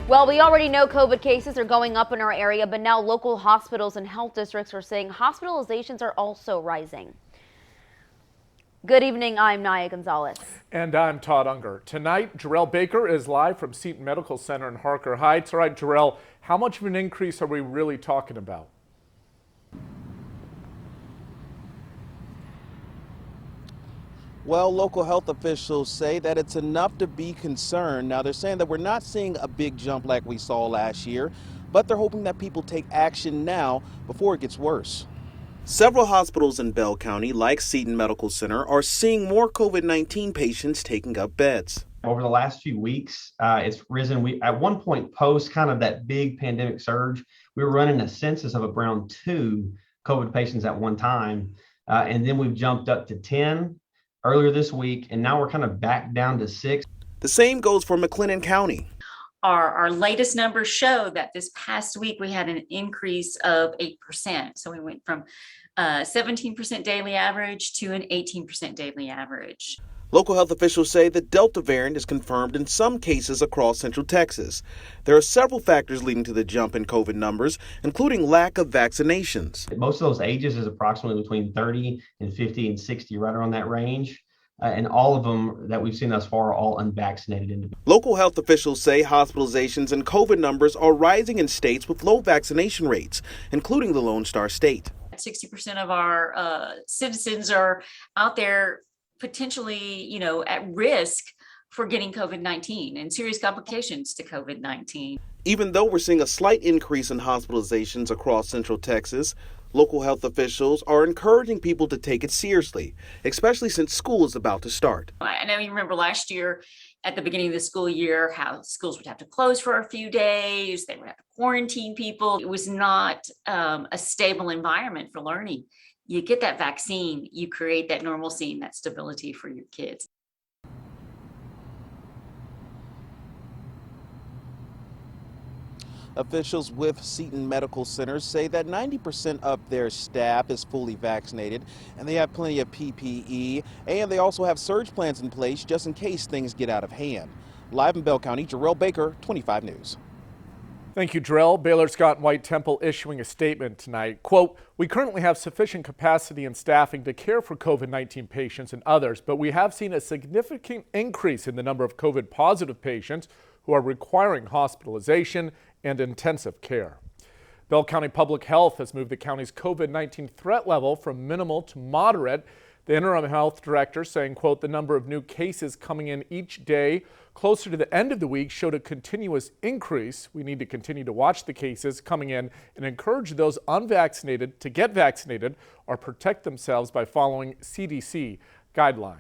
Well, we already know COVID cases are going up in our area, but now local hospitals and health districts are saying hospitalizations are also rising. Good evening, I'm Naya Gonzalez. And I'm Todd Unger. Tonight, JARELL Baker is live from Seton Medical Center in Harker Heights. All right, JARELL, how much of an increase are we really talking about? Well, local health officials say that it's enough to be concerned. Now, they're saying that we're not seeing a big jump like we saw last year, but they're hoping that people take action now before it gets worse. Several hospitals in Bell County, like Seton Medical Center, are seeing more COVID-19 patients taking up beds. Over the last few weeks, it's risen. We at one point post kind of that big pandemic surge, we were running a census of around 2 COVID patients at one time, and then we've jumped up to 10 earlier this week, and now we're kind of back down to 6. The same goes for McLennan County. Our latest numbers show that this past week we had an increase of 8%. So we went from 17% daily average to an 18% daily average. Local health officials say the Delta variant is confirmed in some cases across Central Texas. There are several factors leading to the jump in COVID numbers, including lack of vaccinations. Most of those ages is approximately between 30 and 50 and 60, right around that range. And all of them that we've seen thus far are all unvaccinated individuals. Local health officials say hospitalizations and COVID numbers are rising in states with low vaccination rates, including the Lone Star State. 60% of our citizens are out there potentially, at risk for getting COVID-19 and serious complications to COVID-19. Even though we're seeing a slight increase in hospitalizations across Central Texas, local health officials are encouraging people to take it seriously, especially since school is about to start. I know you remember last year at the beginning of the school year, how schools would have to close for a few days. They would have to quarantine people. It was not a stable environment for learning. You get that vaccine, you create that normalcy and that stability for your kids. Officials with Seton Medical Center say that 90% of their staff is fully vaccinated and they have plenty of PPE, and they also have surge plans in place just in case things get out of hand. Live in Bell County, JARELL Baker, 25 News. Thank you, JARELL. Baylor Scott and White Temple issuing a statement tonight. Quote, "We currently have sufficient capacity and staffing to care for COVID-19 patients and others, but we have seen a significant increase in the number of COVID positive patients who are requiring hospitalization and intensive care." Bell County Public Health has moved the county's COVID-19 threat level from minimal to moderate. The interim health director saying, quote, "The number of new cases coming in each day closer to the end of the week showed a continuous increase. We need to continue to watch the cases coming in and encourage those unvaccinated to get vaccinated or protect themselves by following CDC guidelines."